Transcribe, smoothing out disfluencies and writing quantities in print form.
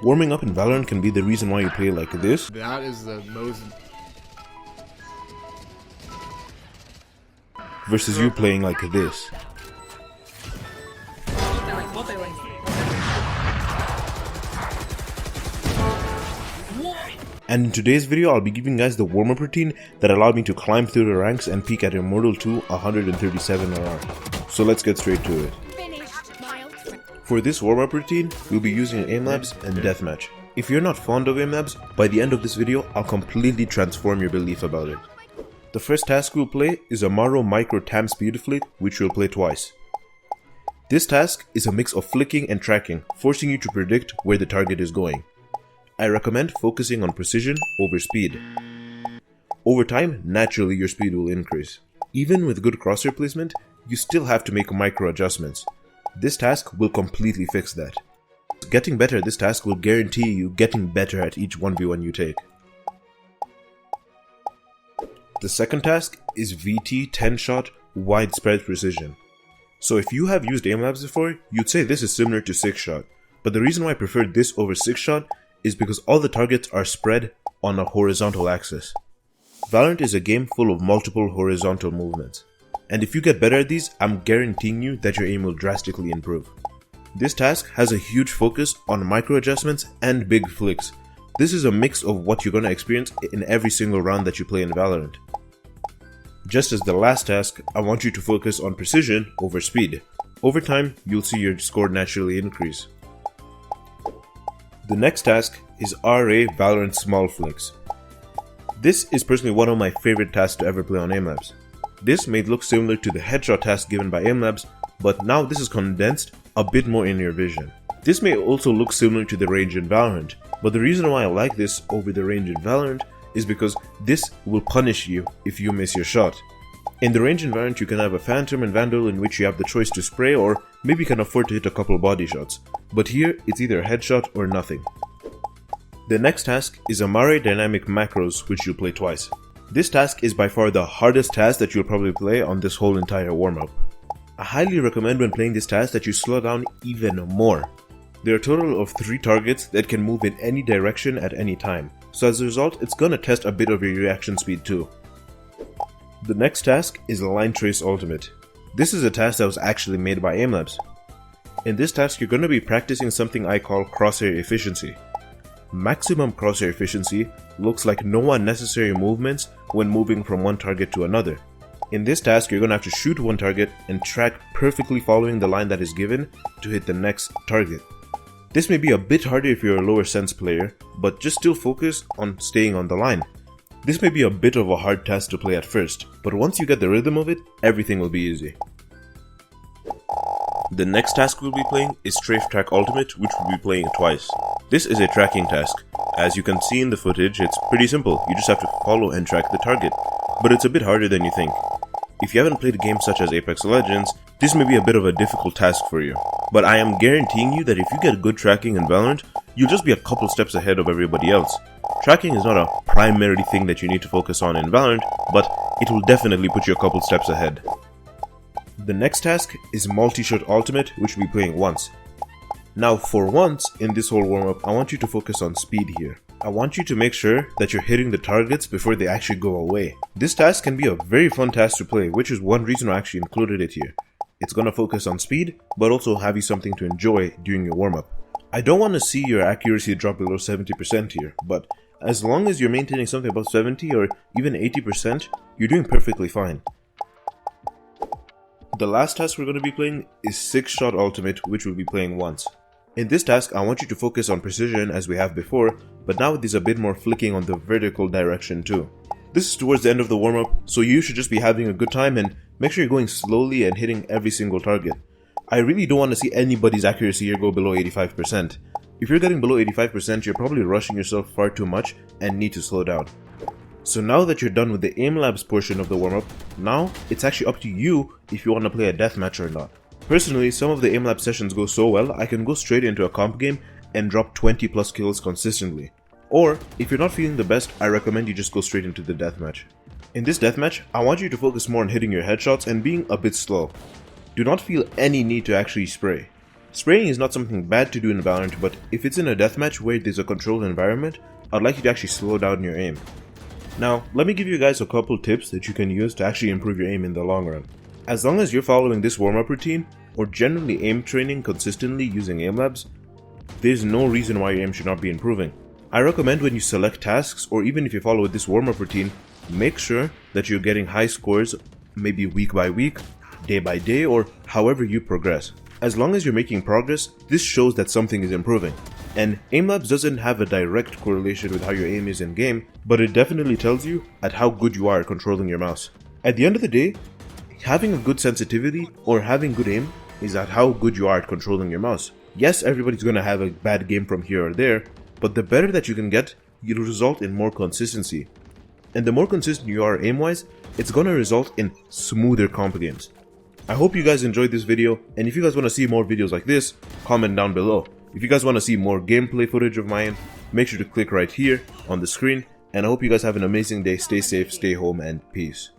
Warming up in Valorant can be the reason why you play like this. That is the most... Versus you playing like this. And in today's video, I'll be giving you guys the warm-up routine that allowed me to climb through the ranks and peak at Immortal 2 137 RR. So let's get straight to it. For this warm-up routine, we'll be using aim labs and deathmatch. If you're not fond of aim labs, by the end of this video, I'll completely transform your belief about it. The first task we'll play is a Maro Micro Tam Speed Flick, which we'll play twice. This task is a mix of flicking and tracking, forcing you to predict where the target is going. I recommend focusing on precision over speed. Over time, naturally your speed will increase. Even with good crosshair placement, you still have to make micro adjustments. This task will completely fix that. Getting better at this task will guarantee you getting better at each 1v1 you take. The second task is VT 10-shot widespread precision. So if you have used aim labs before, you'd say this is similar to 6-shot, but the reason why I prefer this over 6-shot is because all the targets are spread on a horizontal axis. Valorant is a game full of multiple horizontal movements, and if you get better at these, I'm guaranteeing you that your aim will drastically improve. This task has a huge focus on micro adjustments and big flicks. This is a mix of what you're going to experience in every single round that you play in Valorant. Just as the last task, I want you to focus on precision over speed. Over time, you'll see your score naturally increase. The next task is RA Valorant Small Flicks. This is personally one of my favorite tasks to ever play on aim labs. This may look similar to the headshot task given by aim labs, but now this is condensed a bit more in your vision. This may also look similar to the range in Valorant, but the reason why I like this over the range in Valorant is because this will punish you if you miss your shot. In the range in Valorant, you can have a Phantom and Vandal in which you have the choice to spray or maybe can afford to hit a couple body shots, but here it's either a headshot or nothing. The next task is Amare Dynamic Macros, which you'll play twice. This task is by far the hardest task that you'll probably play on this whole entire warm-up. I highly recommend when playing this task that you slow down even more. There are a total of 3 targets that can move in any direction at any time, so as a result it's gonna test a bit of your reaction speed too. The next task is Line Trace Ultimate. This is a task that was actually made by aim labs. In this task you're gonna be practicing something I call crosshair efficiency. Maximum crosshair efficiency looks like no unnecessary movements when moving from one target to another. In this task, you're going to have to shoot one target and track perfectly following the line that is given to hit the next target. This may be a bit harder if you're a lower sense player, but just still focus on staying on the line. This may be a bit of a hard task to play at first, but once you get the rhythm of it, everything will be easy. The next task we'll be playing is Strafe Track Ultimate, which we'll be playing twice. This is a tracking task. As you can see in the footage, it's pretty simple, you just have to follow and track the target, but it's a bit harder than you think. If you haven't played games such as Apex Legends, this may be a bit of a difficult task for you, but I am guaranteeing you that if you get good tracking in Valorant, you'll just be a couple steps ahead of everybody else. Tracking is not a primary thing that you need to focus on in Valorant, but it will definitely put you a couple steps ahead. The next task is Multi-Shot Ultimate, which we'll be playing once. Now for once in this whole warm-up, I want you to focus on speed here. I want you to make sure that you're hitting the targets before they actually go away. This task can be a very fun task to play, which is one reason I actually included it here. It's gonna focus on speed, but also have you something to enjoy during your warm-up. I don't want to see your accuracy drop below 70% here, but as long as you're maintaining something above 70 or even 80%, you're doing perfectly fine. The last task we're going to be playing is 6-Shot Ultimate, which we'll be playing once. In this task, I want you to focus on precision as we have before, but now there's a bit more flicking on the vertical direction too. This is towards the end of the warm-up, so you should just be having a good time and make sure you're going slowly and hitting every single target. I really don't want to see anybody's accuracy here go below 85%. If you're getting below 85%, you're probably rushing yourself far too much and need to slow down. So now that you're done with the aim labs portion of the warm-up, now it's actually up to you if you want to play a deathmatch or not. Personally, some of the aim lab sessions go so well, I can go straight into a comp game and drop 20 plus kills consistently. Or, if you're not feeling the best, I recommend you just go straight into the deathmatch. In this deathmatch, I want you to focus more on hitting your headshots and being a bit slow. Do not feel any need to actually spray. Spraying is not something bad to do in Valorant, but if it's in a deathmatch where there's a controlled environment, I'd like you to actually slow down your aim. Now, let me give you guys a couple tips that you can use to actually improve your aim in the long run. As long as you're following this warm-up routine, or generally aim training consistently using aim labs, there's no reason why your aim should not be improving. I recommend when you select tasks, or even if you follow this warm-up routine, make sure that you're getting high scores, maybe week by week, day by day, or however you progress. As long as you're making progress, this shows that something is improving. And aim labs doesn't have a direct correlation with how your aim is in game, but it definitely tells you at how good you are at controlling your mouse. At the end of the day, having a good sensitivity or having good aim is at how good you are at controlling your mouse. Yes, everybody's gonna have a bad game from here or there, but the better that you can get, it'll result in more consistency. And the more consistent you are aim-wise, it's gonna result in smoother comp games. I hope you guys enjoyed this video, and if you guys want to see more videos like this, comment down below. If you guys want to see more gameplay footage of mine, make sure to click right here on the screen, and I hope you guys have an amazing day, stay safe, stay home, and peace.